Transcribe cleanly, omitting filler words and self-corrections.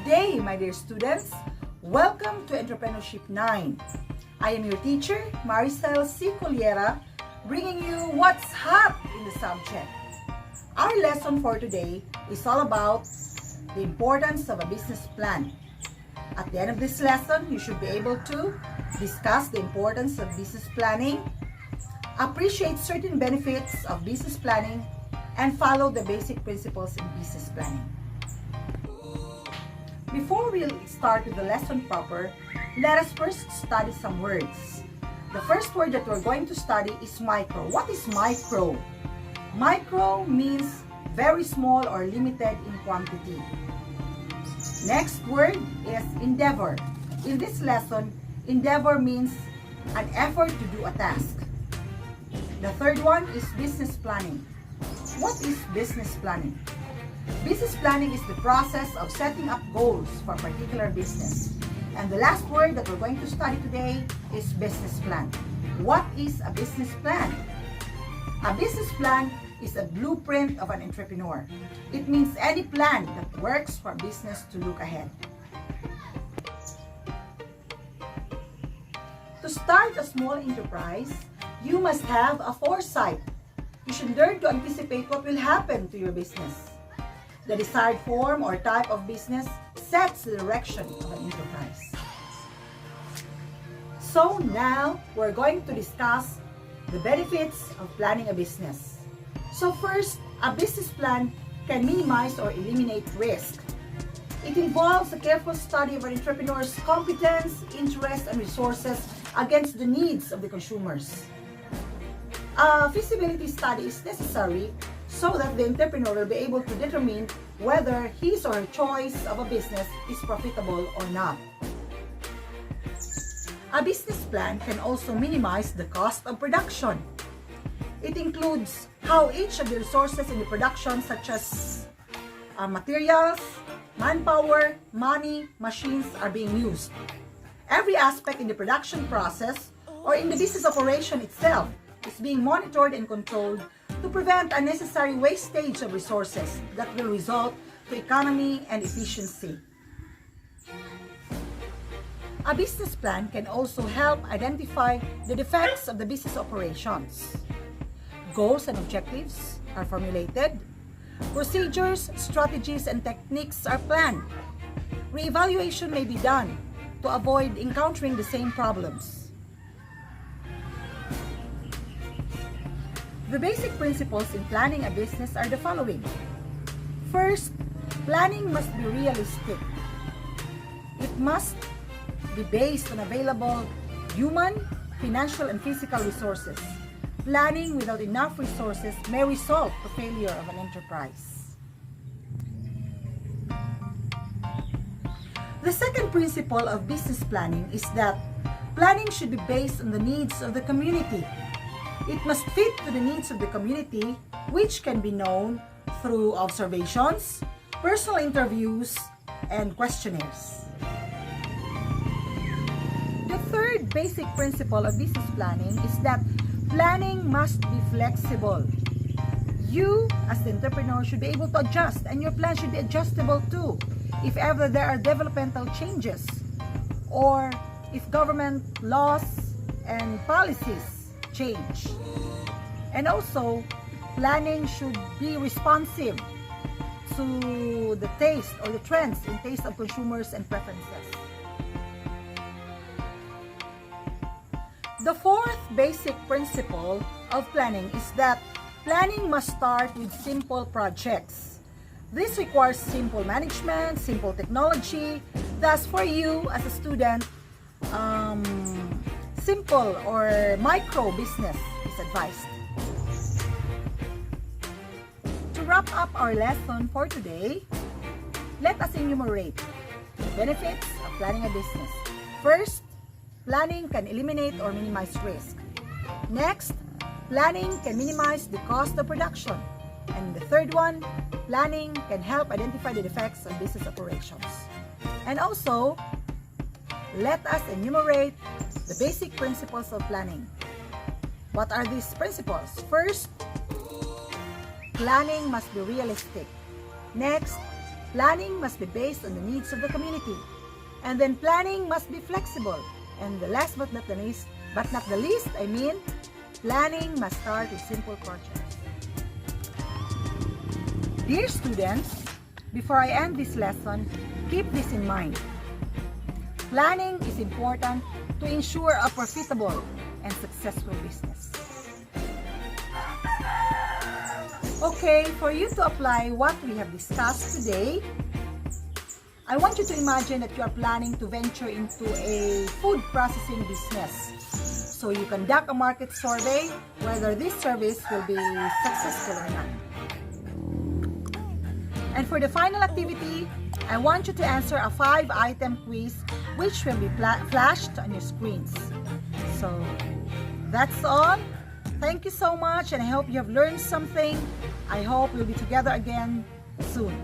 day, my dear students. Welcome to Entrepreneurship 9. I am your teacher, Maricel C. Coliera, bringing you what's hot in the subject. Our lesson for today is all about the importance of a business plan. At the end of this lesson, you should be able to discuss the importance of business planning, appreciate certain benefits of business planning, and follow the basic principles in business planning. Before we start with the lesson proper, let us first study some words. The first word that we're going to study is micro. What is micro? Micro means very small or limited in quantity. Next word is endeavor. In this lesson, endeavor means an effort to do a task. The third one is business planning. What is business planning? Business planning is the process of setting up goals for a particular business. And the last word that we're going to study today is business plan. What is a business plan? A business plan is a blueprint of an entrepreneur. It means any plan that works for a business to look ahead. To start a small enterprise, you must have a foresight. You should learn to anticipate what will happen to your business. The desired form or type of business sets the direction of an enterprise. So now, we're going to discuss the benefits of planning a business. So first, a business plan can minimize or eliminate risk. It involves a careful study of an entrepreneur's competence, interests, and resources against the needs of the consumers. A feasibility study is necessary so that the entrepreneur will be able to determine whether his or her choice of a business is profitable or not. A business plan can also minimize the cost of production. It includes how each of the resources in the production, such as materials, manpower, money, machines, are being used. Every aspect in the production process or in the business operation itself is being monitored and controlled to prevent unnecessary wastage of resources that will result to economy and efficiency. A business plan can also help identify the defects of the business operations. Goals and objectives are formulated. Procedures, strategies, and techniques are planned. Reevaluation may be done to avoid encountering the same problems. The basic principles in planning a business are the following. First, planning must be realistic. It must be based on available human, financial, and physical resources. Planning without enough resources may result to failure of an enterprise. The second principle of business planning is that planning should be based on the needs of the community. It must fit to the needs of the community, which can be known through observations, personal interviews, and questionnaires. The third basic principle of business planning is that planning must be flexible. You, as the entrepreneur, should be able to adjust, and your plan should be adjustable too, if ever there are developmental changes, or if government laws and policies change. And also, planning should be responsive to the taste or the trends in taste of consumers and preferences. The fourth basic principle of planning is that planning must start with simple projects. This requires simple management, simple technology. Thus, for you as a student, simple or micro business is advised. To wrap up our lesson for today, let us enumerate the benefits of planning a business. First, planning can eliminate or minimize risk. Next, planning can minimize the cost of production. And the third one, planning can help identify the defects of business operations. And also, let us enumerate the basic principles of planning. What are these principles? First, planning must be realistic. Next, Planning must be based on the needs of the community. And then planning must be flexible. And the last but not the least, planning must start with simple projects. Dear students, before I end this lesson, keep this in mind. Planning is important to ensure a profitable and successful business. Okay, for you to apply what we have discussed today, I want you to imagine that you are planning to venture into a food processing business. So you conduct a market survey whether this service will be successful or not. And for the final activity, I want you to answer a 5-item quiz which will be flashed on your screens. So that's all. Thank you so much, and I hope you have learned something. I hope we'll be together again soon.